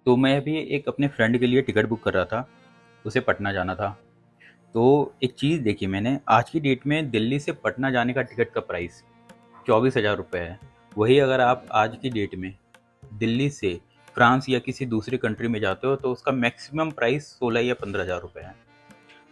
तो मैं अभी एक अपने फ्रेंड के लिए टिकट बुक कर रहा था, उसे पटना जाना था। तो एक चीज़ देखी मैंने, आज की डेट में दिल्ली से पटना जाने का टिकट का प्राइस 24,000 रुपये है। वही अगर आप आज की डेट में दिल्ली से फ्रांस या किसी दूसरी कंट्री में जाते हो तो उसका मैक्सिमम प्राइस 16 या 15,000 रुपये है।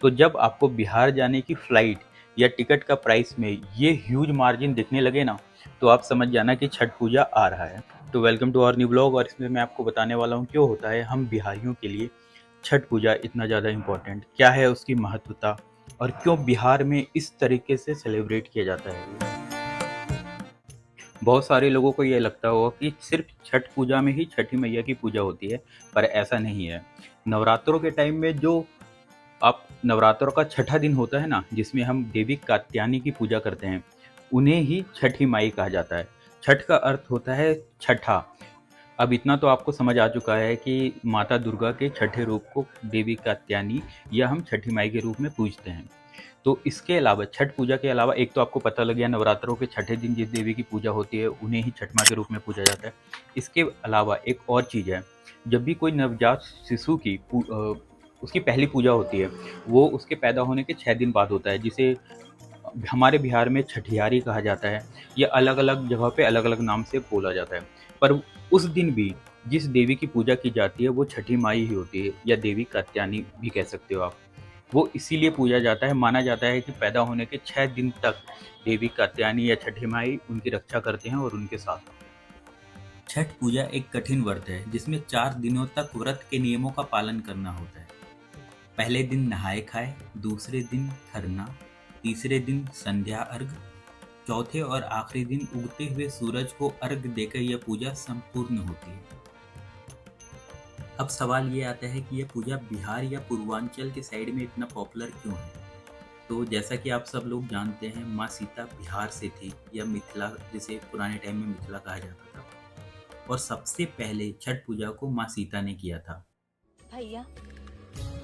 तो जब आपको बिहार जाने की फ़्लाइट या टिकट का प्राइस में ये ह्यूज मार्जिन दिखने लगे ना, तो आप समझ जाना कि छठ पूजा आ रहा है। तो welcome to our new blog, और इसमें मैं आपको बताने वाला हूँ क्यों होता है हम बिहारियों के लिए छठ पूजा इतना ज़्यादा इम्पोर्टेंट, क्या है उसकी महत्वता, और क्यों बिहार में इस तरीके से सेलिब्रेट किया जाता है। बहुत सारे लोगों को ये लगता होगा कि सिर्फ छठ पूजा में ही छठी मैया की पूजा होती है, पर ऐसा नहीं है। नवरात्रों के टाइम में जो आप नवरात्रों का छठा दिन होता है ना, जिसमें हम देवी कात्यायनी की पूजा करते हैं, उन्हें ही छठी माई कहा जाता है। छठ का अर्थ होता है छठा। अब इतना तो आपको समझ आ चुका है कि माता दुर्गा के छठे रूप को देवी कात्यायनी या हम छठी माई के रूप में पूजते हैं। तो इसके अलावा छठ पूजा के अलावा एक तो आपको पता लग गया, नवरात्रों के छठे दिन जिस देवी की पूजा होती है उन्हें ही छठ माँ के रूप में पूजा जाता है। इसके अलावा एक और चीज़ है, जब भी कोई नवजात शिशु की उसकी पहली पूजा होती है, वो उसके पैदा होने के 6 दिन बाद होता है, जिसे हमारे बिहार में छठियारी कहा जाता है। ये अलग अलग जगह पे अलग अलग नाम से बोला जाता है। पर उस दिन भी जिस देवी की पूजा की जाती है वो छठी माई ही होती है, या देवी कात्यायनी भी कह सकते हो आप। वो इसीलिए पूजा जाता है, माना जाता है कि पैदा होने के 6 दिन तक देवी कात्यायनी या छठी माई उनकी रक्षा करते हैं और उनके साथ होते हैं। छठ पूजा एक कठिन व्रत है जिसमें 4 दिनों तक व्रत के नियमों का पालन करना होता है। पहले दिन नहाए खाए, दूसरे दिन खरना, तीसरे दिन संध्या अर्घ, चौथे और आखिरी दिन उगते हुए सूरज को अर्घ देकर यह पूजा संपूर्ण होती है। अब सवाल ये आता है कि यह पूजा बिहार या पूर्वांचल के साइड में इतना पॉपुलर क्यों है। तो जैसा कि आप सब लोग जानते हैं, माँ सीता बिहार से थी, या मिथिला, जिसे पुराने टाइम में मिथिला कहा जाता था, और सबसे पहले छठ पूजा को माँ सीता ने किया था। भैया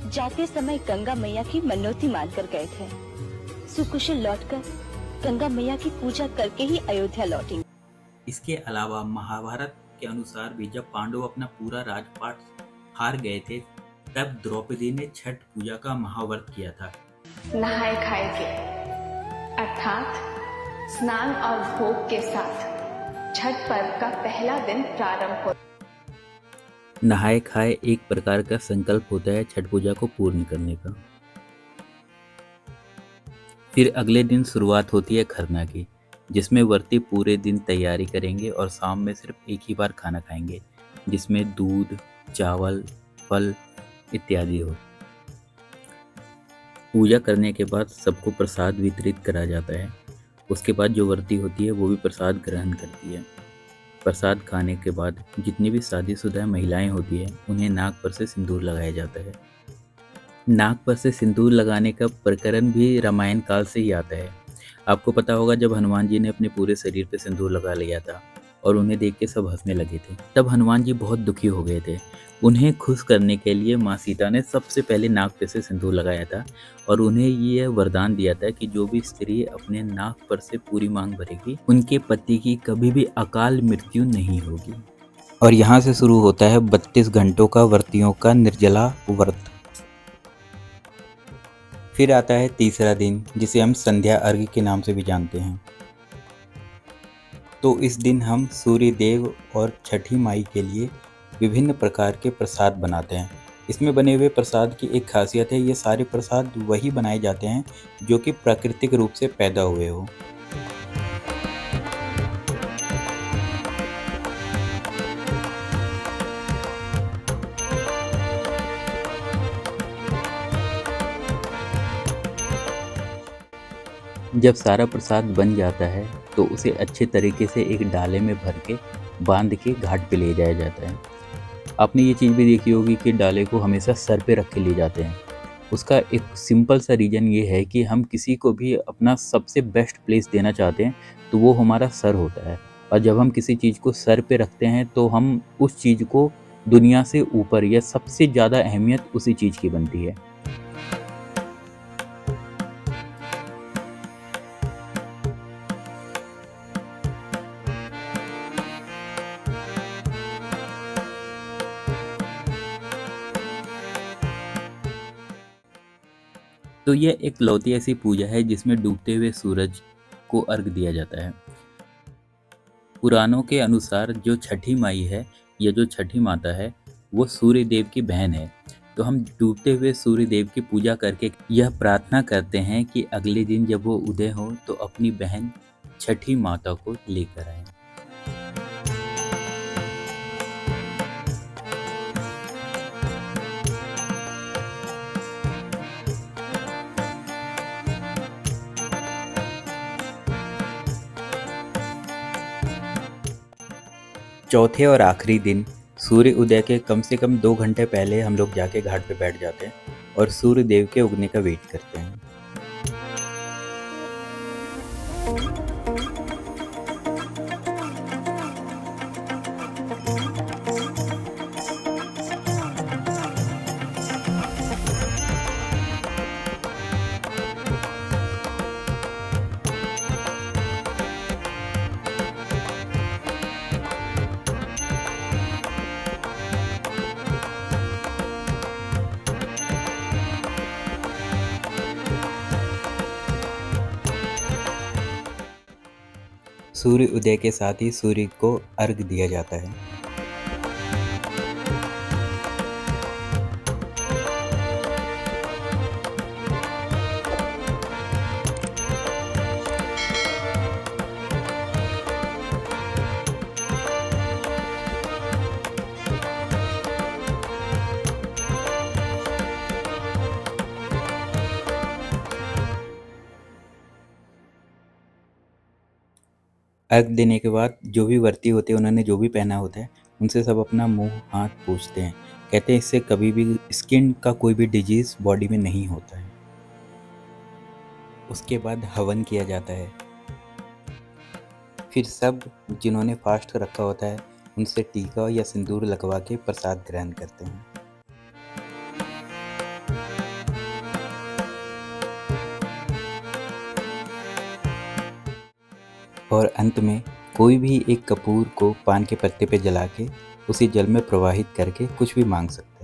जाते समय गंगा मैया की मनौती मानकर गए थे। सुकुशल लौटकर गंगा मैया की पूजा करके ही अयोध्या लौटेंगे। इसके अलावा महाभारत के अनुसार भी जब पांडव अपना पूरा राजपाट हार गए थे, तब द्रौपदी ने छठ पूजा का महाव्रत किया था। नहाए खाए के अर्थात स्नान और भोग के साथ छठ पर्व का पहला दिन प्रारंभ होता है। नहाए खाए एक प्रकार का संकल्प होता है छठ पूजा को पूर्ण करने का। फिर अगले दिन शुरुआत होती है खरना की, जिसमें व्रती पूरे दिन तैयारी करेंगे और शाम में सिर्फ एक ही बार खाना खाएंगे, जिसमें दूध, चावल, फल इत्यादि हो। पूजा करने के बाद सबको प्रसाद वितरित करा जाता है। उसके बाद जो व्रती होती है वो भी प्रसाद ग्रहण करती है। प्रसाद खाने के बाद जितनी भी शादीशुदा महिलाएं होती हैं उन्हें नाक पर से सिंदूर लगाया जाता है। नाक पर से सिंदूर लगाने का प्रकरण भी रामायण काल से ही आता है। आपको पता होगा, जब हनुमान जी ने अपने पूरे शरीर पे सिंदूर लगा लिया था और उन्हें देख के सब हंसने लगे थे, तब हनुमान जी बहुत दुखी हो गए थे। उन्हें खुश करने के लिए माँ सीता ने सबसे पहले नाक पे से सिंदूर लगाया था और उन्हें ये वरदान दिया था कि जो भी स्त्री अपने नाक पर से पूरी मांग भरेगी, उनके पति की कभी भी अकाल मृत्यु नहीं होगी। और यहाँ से शुरू होता है 32 घंटों का व्रतियों का निर्जला व्रत। फिर आता है तीसरा दिन, जिसे हम संध्या अर्घ्य के नाम से भी जानते हैं। तो इस दिन हम सूर्य देव और छठी माई के लिए विभिन्न प्रकार के प्रसाद बनाते हैं। इसमें बने हुए प्रसाद की एक खासियत है, ये सारे प्रसाद वही बनाए जाते हैं जो कि प्राकृतिक रूप से पैदा हुए हो। जब सारा प्रसाद बन जाता है तो उसे अच्छे तरीके से एक डाले में भर के बांध के घाट पे ले जाया जाता है। आपने ये चीज़ भी देखी होगी कि डाले को हमेशा सर पे रख के ले जाते हैं। उसका एक सिंपल सा रीज़न ये है कि हम किसी को भी अपना सबसे बेस्ट प्लेस देना चाहते हैं तो वो हमारा सर होता है, और जब हम किसी चीज़ को सर पे रखते हैं तो हम उस चीज़ को दुनिया से ऊपर या सबसे ज़्यादा अहमियत उसी चीज़ की बनती है। तो यह एक लौती ऐसी पूजा है जिसमें डूबते हुए सूरज को अर्घ दिया जाता है। पुराणों के अनुसार जो छठी माई है या जो छठी माता है वो सूर्य देव की बहन है। तो हम डूबते हुए सूर्य देव की पूजा करके यह प्रार्थना करते हैं कि अगले दिन जब वो उदय हो तो अपनी बहन छठी माता को लेकर आए। चौथे और आखिरी दिन सूर्य उदय के कम से कम 2 घंटे पहले हम लोग जाके घाट पे बैठ जाते हैं और सूर्य देव के उगने का वेट करते हैं। सूर्य उदय के साथ ही सूर्य को अर्घ दिया जाता है। अर्घ देने के बाद जो भी व्रती होते हैं उन्होंने जो भी पहना होता है उनसे सब अपना मुंह हाथ पोंछते हैं। कहते हैं इससे कभी भी स्किन का कोई भी डिजीज बॉडी में नहीं होता है। उसके बाद हवन किया जाता है। फिर सब जिन्होंने फास्ट रखा होता है उनसे टीका या सिंदूर लगवा के प्रसाद ग्रहण करते हैं। और अंत में कोई भी एक कपूर को पान के पत्ते पे जला के उसे जल में प्रवाहित करके कुछ भी मांग सकता है।